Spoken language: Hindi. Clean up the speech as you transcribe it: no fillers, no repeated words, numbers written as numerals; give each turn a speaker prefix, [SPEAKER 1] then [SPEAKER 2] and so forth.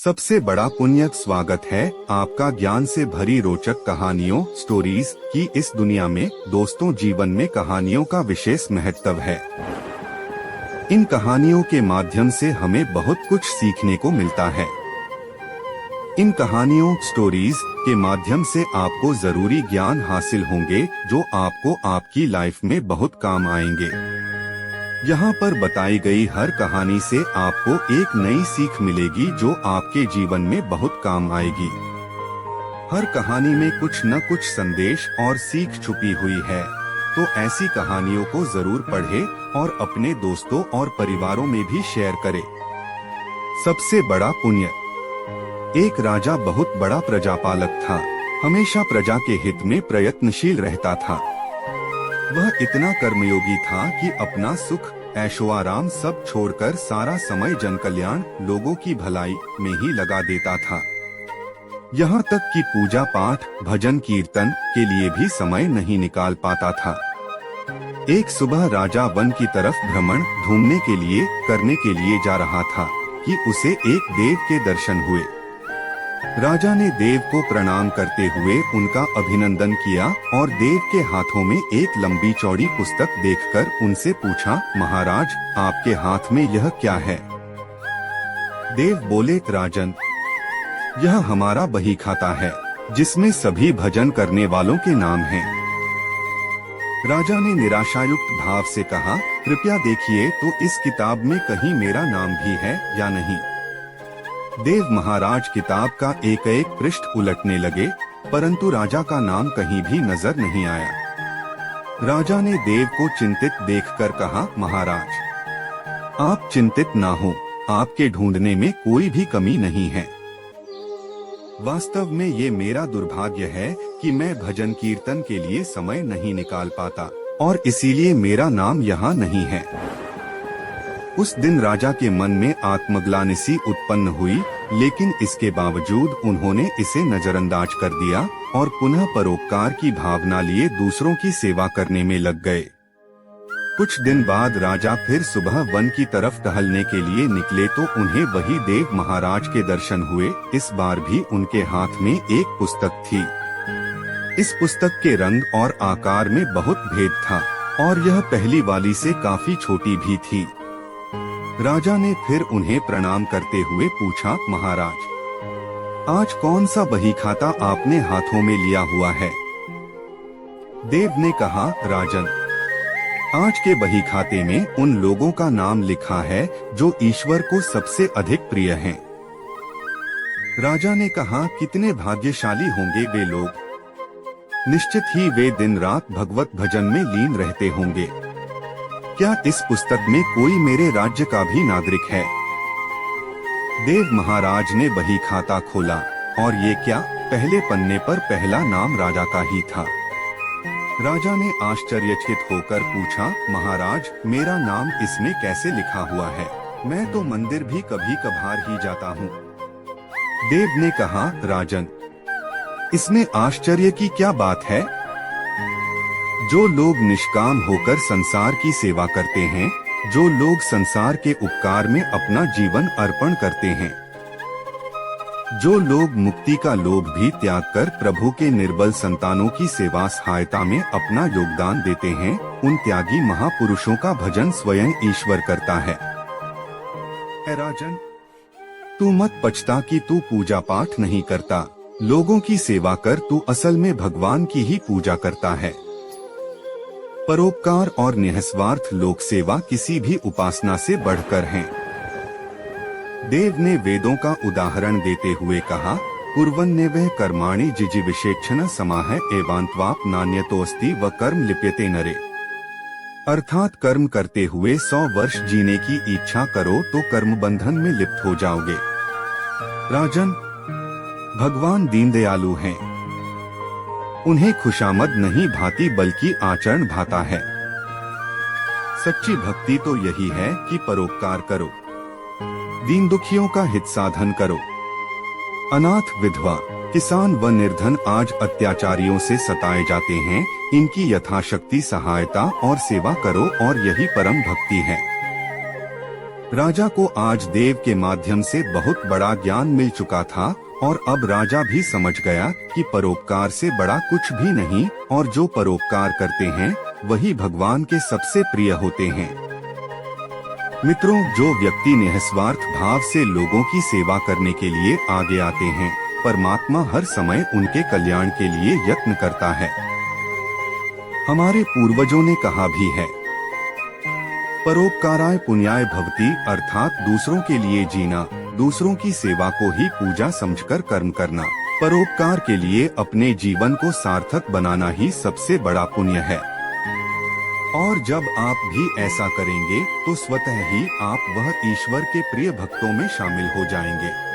[SPEAKER 1] सबसे बड़ा पुण्य स्वागत है आपका ज्ञान से भरी रोचक कहानियों स्टोरीज की इस दुनिया में। दोस्तों, जीवन में कहानियों का विशेष महत्व है। इन कहानियों के माध्यम से हमें बहुत कुछ सीखने को मिलता है। इन कहानियों स्टोरीज के माध्यम से आपको जरूरी ज्ञान हासिल होंगे जो आपको आपकी लाइफ में बहुत काम आएंगे। यहाँ पर बताई गई हर कहानी से आपको एक नई सीख मिलेगी जो आपके जीवन में बहुत काम आएगी। हर कहानी में कुछ न कुछ संदेश और सीख छुपी हुई है, तो ऐसी कहानियों को जरूर पढ़ें और अपने दोस्तों और परिवारों में भी शेयर करें। सबसे बड़ा पुण्य। एक राजा बहुत बड़ा प्रजापालक था, हमेशा प्रजा के हित में प्रयत्नशील रहता था। वह इतना कर्मयोगी था कि अपना सुख ऐशोआराम सब छोड़कर सारा समय जन कल्याण लोगों की भलाई में ही लगा देता था। यहाँ तक कि पूजा पाठ भजन कीर्तन के लिए भी समय नहीं निकाल पाता था। एक सुबह राजा वन की तरफ भ्रमण घूमने के लिए करने के लिए जा रहा था कि उसे एक देव के दर्शन हुए। राजा ने देव को प्रणाम करते हुए उनका अभिनंदन किया और देव के हाथों में एक लंबी चौड़ी पुस्तक देखकर उनसे पूछा, महाराज, आपके हाथ में यह क्या है? देव बोले, राजन, यह हमारा बही खाता है जिसमें सभी भजन करने वालों के नाम हैं। राजा ने निराशायुक्त भाव से कहा, कृपया देखिए तो इस किताब में कहीं मेरा नाम भी है या नहीं। देव महाराज किताब का एक एक पृष्ठ उलटने लगे, परंतु राजा का नाम कहीं भी नजर नहीं आया। राजा ने देव को चिंतित देखकर कहा, महाराज, आप चिंतित ना हो, आपके ढूंढने में कोई भी कमी नहीं है। वास्तव में ये मेरा दुर्भाग्य है कि मैं भजन कीर्तन के लिए समय नहीं निकाल पाता और इसीलिए मेरा नाम यहाँ नहीं है। उस दिन राजा के मन में आत्मग्लानि उत्पन्न हुई, लेकिन इसके बावजूद उन्होंने इसे नजरअंदाज कर दिया और पुनः परोपकार की भावना लिए दूसरों की सेवा करने में लग गए। कुछ दिन बाद राजा फिर सुबह वन की तरफ टहलने के लिए निकले तो उन्हें वही देव महाराज के दर्शन हुए। इस बार भी उनके हाथ में एक पुस्तक थी। इस पुस्तक के रंग और आकार में बहुत भेद था और यह पहली वाली से काफी छोटी भी थी। राजा ने फिर उन्हें प्रणाम करते हुए पूछा, महाराज, आज कौन सा बही खाता आपने हाथों में लिया हुआ है? देव ने कहा, राजन, आज के बही खाते में उन लोगों का नाम लिखा है जो ईश्वर को सबसे अधिक प्रिय हैं। राजा ने कहा, कितने भाग्यशाली होंगे वे लोग। निश्चित ही वे दिन रात भगवत भजन में लीन रहते होंगे। क्या इस पुस्तक में कोई मेरे राज्य का भी नागरिक है? देव महाराज ने बही खाता खोला और ये क्या, पहले पन्ने पर पहला नाम राजा का ही था। राजा ने आश्चर्यचकित होकर पूछा, महाराज, मेरा नाम इसमें कैसे लिखा हुआ है? मैं तो मंदिर भी कभी कभार ही जाता हूँ। देव ने कहा, राजन, इसमें आश्चर्य की क्या बात है? जो लोग निष्काम होकर संसार की सेवा करते हैं, जो लोग संसार के उपकार में अपना जीवन अर्पण करते हैं, जो लोग मुक्ति का लोभ भी त्याग कर प्रभु के निर्बल संतानों की सेवा सहायता में अपना योगदान देते हैं, उन त्यागी महापुरुषों का भजन स्वयं ईश्वर करता है। राजन, तू मत पछता कि तू पूजा पाठ नहीं करता, लोगों की सेवा कर, तू असल में भगवान की ही पूजा करता है। परोपकार और निःस्वार्थ लोक सेवा किसी भी उपासना से बढ़कर हैं। देव ने वेदों का उदाहरण देते हुए कहा, कुर्वन्नेवः कर्माणि जिजीविषेक्षण समाह एवान्त्वाप नान्यतोऽस्ति व कर्म लिप्यते नरे। अर्थात कर्म करते हुए 100 वर्ष जीने की इच्छा करो तो कर्म बंधन में लिप्त हो जाओगे। राजन, भगवान दीनदयालु हैं। उन्हें खुशामद नहीं भाती बल्कि आचरण भाता है। सच्ची भक्ति तो यही है कि परोपकार करो, दीन दुखियों का हित साधन करो। अनाथ, विधवा, किसान व निर्धन आज अत्याचारियों से सताए जाते हैं, इनकी यथाशक्ति सहायता और सेवा करो और यही परम भक्ति है। राजा को आज देव के माध्यम से बहुत बड़ा ज्ञान मिल चुका था और अब राजा भी समझ गया कि परोपकार से बड़ा कुछ भी नहीं और जो परोपकार करते हैं वही भगवान के सबसे प्रिय होते हैं। मित्रों, जो व्यक्ति निस्वार्थ भाव से लोगों की सेवा करने के लिए आगे आते हैं, परमात्मा हर समय उनके कल्याण के लिए यत्न करता है। हमारे पूर्वजों ने कहा भी है, परोपकाराय पुण्याय भवति, अर्थात दूसरों के लिए जीना, दूसरों की सेवा को ही पूजा समझकर कर्म करना, परोपकार के लिए अपने जीवन को सार्थक बनाना ही सबसे बड़ा पुण्य है। और जब आप भी ऐसा करेंगे तो स्वतः ही आप वह ईश्वर के प्रिय भक्तों में शामिल हो जाएंगे।